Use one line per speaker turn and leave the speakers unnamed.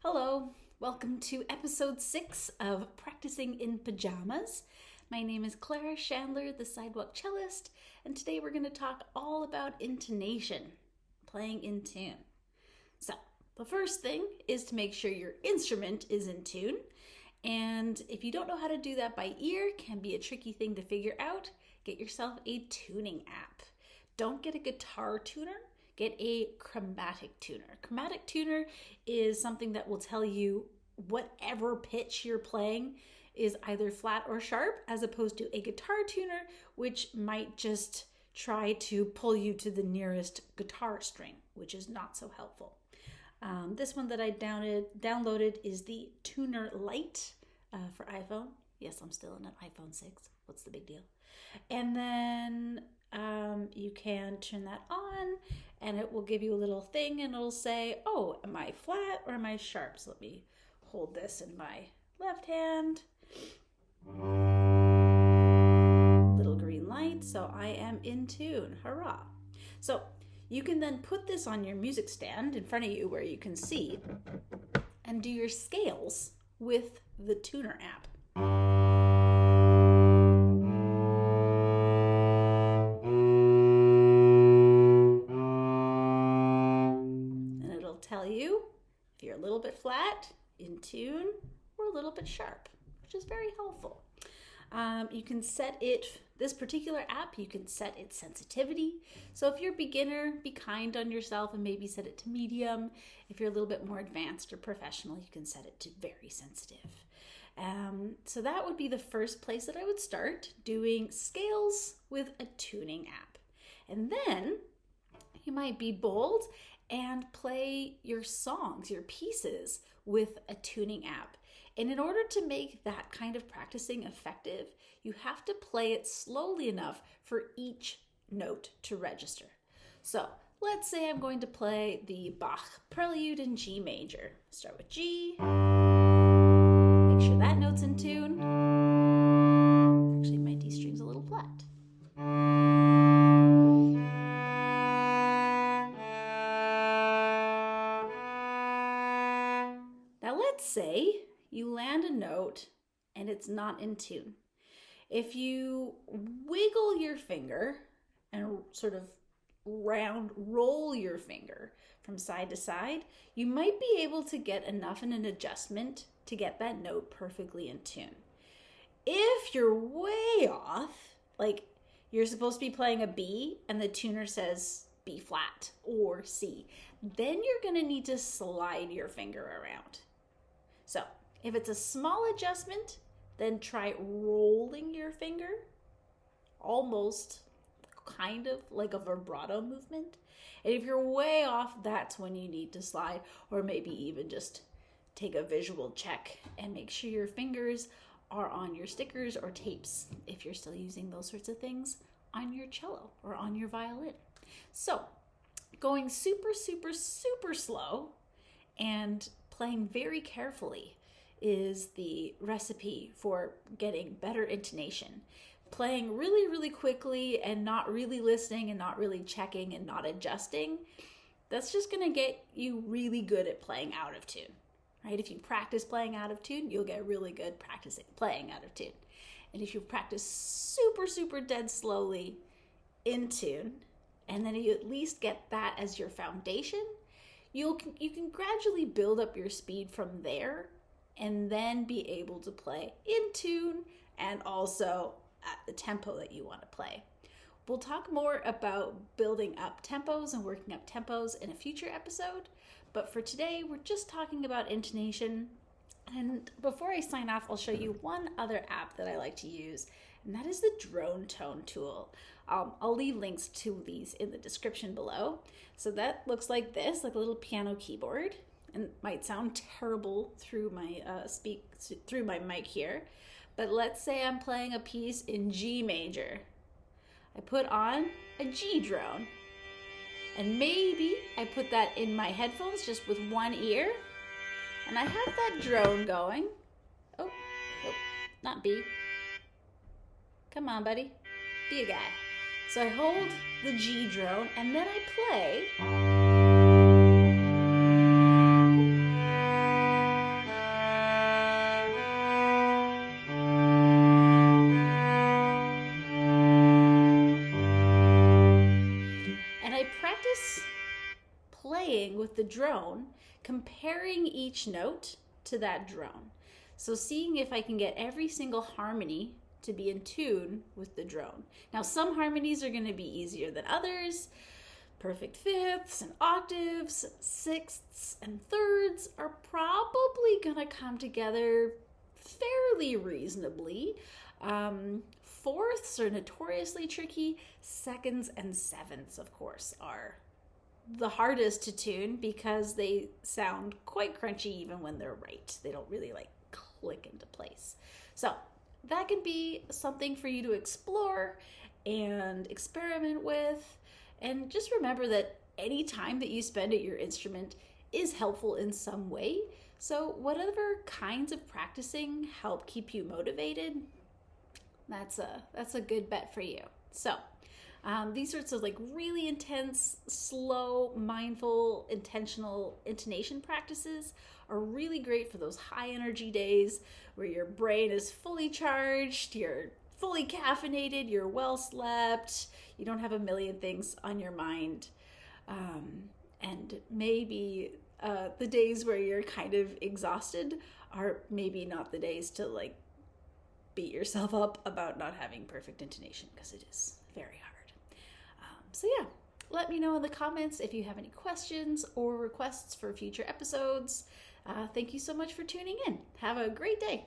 Hello, welcome to episode 6 of Practicing in Pyjamas. My name is Clara Chandler, the sidewalk cellist, and today we're going to talk all about intonation, playing in tune. So, the first thing is to make sure your instrument is in tune, and if you don't know how to do that by ear, can be a tricky thing to figure out, get yourself a tuning app. Don't get a guitar tuner. Get a chromatic tuner. Chromatic tuner is something that will tell you whatever pitch you're playing is either flat or sharp, as opposed to a guitar tuner, which might just try to pull you to the nearest guitar string, which is not so helpful. This one that I downloaded is the Tuner Lite for iPhone. Yes, I'm still in an iPhone 6. What's the big deal? And then you can turn that on and it will give you a little thing and it'll say, oh, am I flat or am I sharp? So let me hold this in my left hand. Little green light, so I am in tune. Hurrah. So you can then put this on your music stand in front of you where you can see and do your scales with the Tuner app. Tell you if you're a little bit flat, in tune, or a little bit sharp, which is very helpful. You can set this particular app, you can set its sensitivity. So if you're a beginner, be kind on yourself and maybe set it to medium. If you're a little bit more advanced or professional, you can set it to very sensitive. So that would be the first place that I would start, doing scales with a tuning app. And then you might be bold and play your songs, your pieces with a tuning app. And in order to make that kind of practicing effective, you have to play it slowly enough for each note to register. So let's say I'm going to play the Bach Prelude in G major. Start with G, make sure that note's in tune. Actually, my D string's a little flat. Say you land a note and it's not in tune. If you wiggle your finger and sort of roll your finger from side to side, you might be able to get enough in an adjustment to get that note perfectly in tune. If you're way off, like you're supposed to be playing a B and the tuner says B flat or C, then you're going to need to slide your finger around. So if it's a small adjustment, then try rolling your finger, almost kind of like a vibrato movement. And if you're way off, that's when you need to slide, or maybe even just take a visual check and make sure your fingers are on your stickers or tapes, if you're still using those sorts of things, on your cello or on your violin. So going super, super, super slow and playing very carefully is the recipe for getting better intonation. Playing really, really quickly and not really listening and not really checking and not adjusting, that's just going to get you really good at playing out of tune, right? If you practice playing out of tune, you'll get really good practicing playing out of tune. And if you practice super, super dead slowly in tune, and then you at least get that as your foundation, you can gradually build up your speed from there and then be able to play in tune and also at the tempo that you want to play. We'll talk more about building up tempos and working up tempos in a future episode, but for today we're just talking about intonation. And before I sign off, I'll show you one other app that I like to use, and that is the drone tone tool. I'll leave links to these in the description below. So that looks like this, like a little piano keyboard, and it might sound terrible through my through my mic here. But let's say I'm playing a piece in G major. I put on a G drone, and maybe I put that in my headphones just with one ear, and I have that drone going. Oh, not B. Come on, buddy. Be a guy. So I hold the G drone and then I play. with the drone, comparing each note to that drone. So seeing if I can get every single harmony to be in tune with the drone. Now, some harmonies are going to be easier than others. Perfect fifths and octaves, sixths and thirds are probably going to come together fairly reasonably. Fourths are notoriously tricky. Seconds and sevenths, of course, are the hardest to tune because they sound quite crunchy even when they're right. They don't really click into place. So that can be something for you to explore and experiment with. And just remember that any time that you spend at your instrument is helpful in some way. So whatever kinds of practicing help keep you motivated, that's a good bet for you. So these sorts of really intense, slow, mindful, intentional intonation practices are really great for those high energy days where your brain is fully charged, you're fully caffeinated, you're well slept, you don't have a million things on your mind. And maybe the days where you're kind of exhausted are maybe not the days to beat yourself up about not having perfect intonation, because it is very hard. So yeah, let me know in the comments if you have any questions or requests for future episodes. Thank you so much for tuning in. Have a great day.